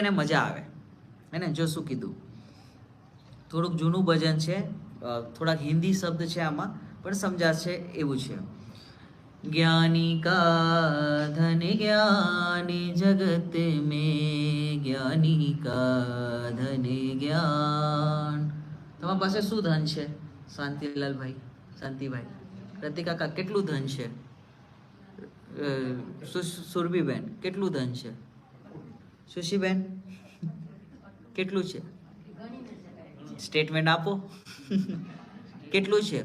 એને મજા આવે હે ને. જો શું કીધું, થોડુંક જૂનું ભજન છે, થોડાક હિન્દી શબ્દ છે આમાં, પણ સમજાશે એવું છે. ज्ञानी का धन ज्ञानी जगत में, ज्ञानी का धन ज्ञान. તમારી પાસે શું ધન છે શાંતિલાલભાઈ, શાંતિભાઈ, પ્રતિકાકા કેટલું ધન છે? સુરભીબેન કેટલું ધન છે? સુશીબેન કેટલું છે? સ્ટેટમેન્ટ આપો. કેટલું છે?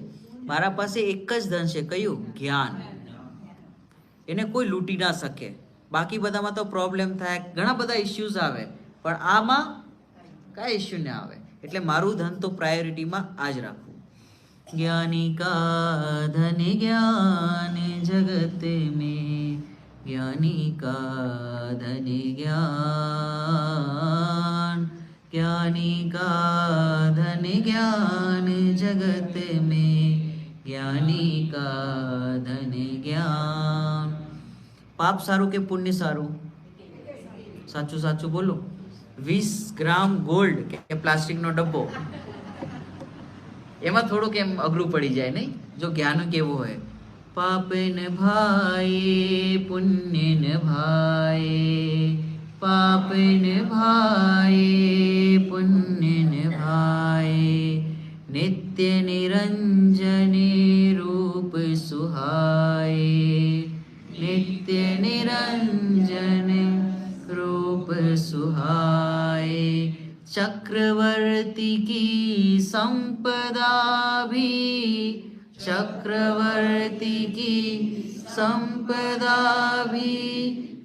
મારા પાસે એક જ ધન છે, કયું? જ્ઞાન. એને કોઈ લૂંટી ના શકે. બાકી બધામાં તો પ્રોબ્લેમ થાય, ઘણા બધા ઇશ્યુઝ આવે, પણ આમાં કાંઈ ઇશ્યુ ના આવે. એટલે મારું ધન તો પ્રાયોરિટીમાં આ જ રાખવું. જ્ઞાની કા ધન જ્ઞાન જગત મેં, જ્ઞાની કા ધન જ્ઞાન, ज्ञानी का धन ज्ञान जगत में, ज्ञानी का धन ज्ञान. પાપ સારું કે પુણ્ય સારું? સાચું સાચું બોલો. 20 ગ્રામ ગોલ્ડ કે પ્લાસ્ટિકનો ડબ્બો, એમાં થોડુંક એમ અઘરું પડી જાય નહીં? જો જ્ઞાન કેવું હોય, પાપ ન ભાઈ પુણ્ય ન ભાઈ, પાપ ન ભાઈ પુણ્ય ન ભાઈ, નિત્ય નિરંજને રૂપ સુહાય, नित्य निरंजन रूप सुहाए, चक्रवर्ती की संपदा भी, चक्रवर्ती की संपदा भी,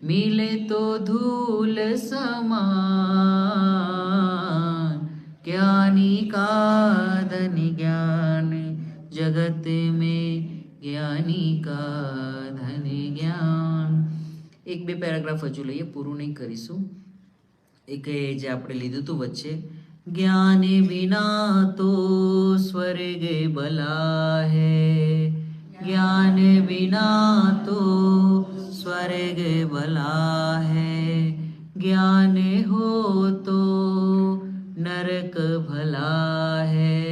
मिले तो धूल समान, ज्ञानी का धन ज्ञान जगत में, જ્ઞાની કા ધન જ્ઞાન. એક બે પેરેગ્રાફ હજુ લઈએ, પૂરું નહીં કરીશું. એક જે આપણે લીધું હતું વચ્ચે, જ્ઞાન વિના તો સ્વર્ગ ભલા હૈ, જ્ઞાન વિના તો સ્વર્ગ ભલા હૈ, જ્ઞાન હો તો નરક ભલા હૈ,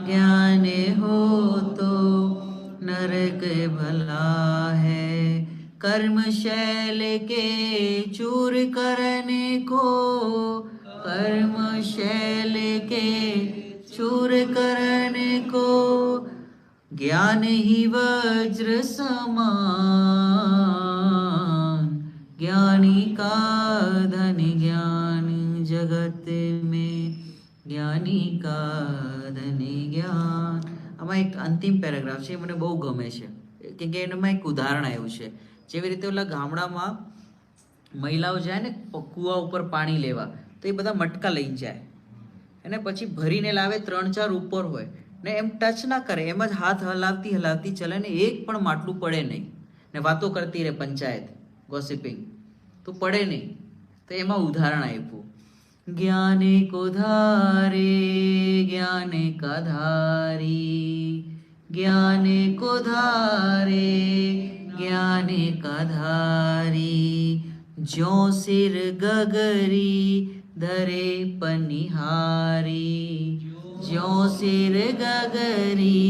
ज्ञान हो तो नरक भला है, कर्म शैल के चूर करने को, कर्म शैल के चूर करने को, ज्ञान ही वज्र समान, ज्ञानी का धन ज्ञान जगत में, જ્ઞાની કા ધન જ્ઞાન. આમાં એક અંતિમ પેરેગ્રાફ છે, મને બહુ ગમે છે, કેમ કે એનામાં એક ઉદાહરણ આવ્યું છે. જેવી રીતે ઓલા ગામડામાં મહિલાઓ જાય ને કૂવા ઉપર પાણી લેવા, તો એ બધા મટકા લઈને જાય અને પછી ભરીને લાવે, 3-4 ઉપર હોય ને, એમ ટચ ના કરે, એમ જ હાથ હલાવતી હલાવતી ચલે ને એક પણ માટલું પડે નહીં, ને વાતો કરતી રહે પંચાયત, ગોસિપિંગ, તો પડે નહીં. તો એમાં ઉદાહરણ આપ્યું, ज्ञान को धारे ज्ञान का धारी, ज्ञान को धारे ज्ञान का धारी, जो सिर गगरी धरे पनिहारी, जो सिर गगरी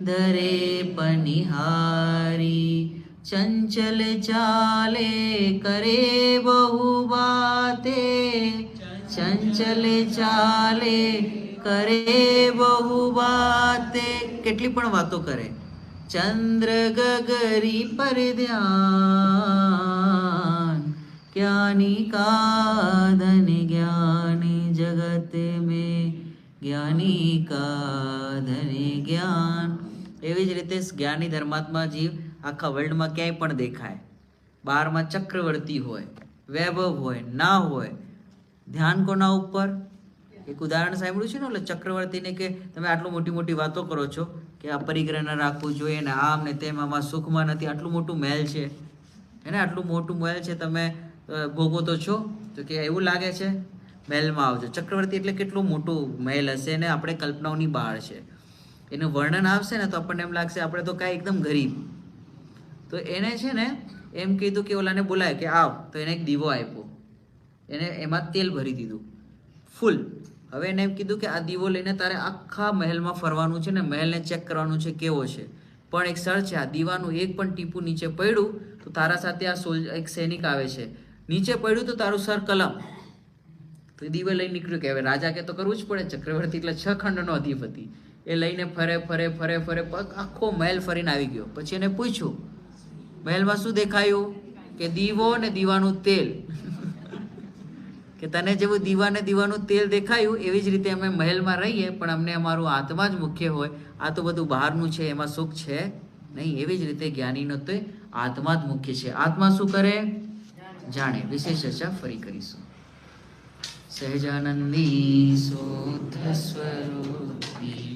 धरे पनिहारी, चंचल चाले करे बहु बातें, चंचल चाले करे बहु बातें, કેટલી પણ વાતો કરે, ચંદ્ર ગગરી પર ધ્યાન, જ્ઞાની કા ધન જ્ઞાન જગત में, જ્ઞાની કા ધન જ્ઞાન. એવી જ રીતે જ્ઞાની ધર્માત્મા જીવ આખા વર્લ્ડમાં ક્યાંય પણ દેખાય, બહારમાં ચક્રવર્તી હોય, વૈભવ હોય, ના હોય, ધ્યાન કોના ઉપર? એક ઉદાહરણ સાંભળ્યું છે ને, એટલે ચક્રવર્તીને કે તમે આટલું મોટી મોટી વાતો કરો છો કે આ પરિગ્રહ ન રાખવું જોઈએ ને આમ ને તેમ, આમાં સુખમાં નથી, આટલું મોટું મહેલ છે એને, આટલું મોટું મહેલ છે, તમે ભોગવો તો છો, તો કે એવું લાગે છે મહેલમાં આવજો. ચક્રવર્તી એટલે કેટલું મોટું મહેલ હશે ને, આપણે કલ્પનાઓની બહાર છે. એનું વર્ણન આવશે ને તો આપણને એમ લાગશે આપણે તો કાંઈ એકદમ ગરીબ. તો એને છે ને એમ કીધું કે ઓલાને બોલાય કે આવ, તો એને એક દીવો આપ્યો. એને એમાં તેલ ભરી દીધું ફૂલ. હવે એને એમ કીધું કે આ દીવો લઈને તારે આખા મહેલમાં ફરવાનું છે ને મહેલને ચેક કરવાનું છે કેવો છે. પણ એક સર છે, આ દીવાનું એક પણ ટીપું નીચે પડ્યું તો તારા સાથે આ એક સૈનિક આવે છે, નીચે પડ્યું તો તારું સર કલમ. તો દીવો લઈને નીકળ્યું કે હવે રાજા કે તો કરવું જ પડે, ચક્રવર્તી એટલે 6 ખંડનો અધિપતિ. એ લઈને ફરે ફરે ફરે ફરે આખો મહેલ ફરીને આવી ગયો. પછી એને પૂછ્યું મહેલમાં શું દેખાયું? કે દીવો ને દીવાનું તેલ. કે તને જેવું દીવાનું તેલ દેખાયું એવી જ રીતે અમે મહેલમાં રહીએ પણ અમને અમારું આત્મા જ મુખ્ય હોય, આ તો બધું બહારનું છે એમાં સુખ છે નહીં. એવી જ રીતે જ્ઞાનીનો તો આત્મા જ મુખ્ય છે. આત્મા શું કરે? જાણે. વિશેષ ચર્ચા ફરી કરીશું. સહજાનંદી શુદ્ધ સ્વરૂપી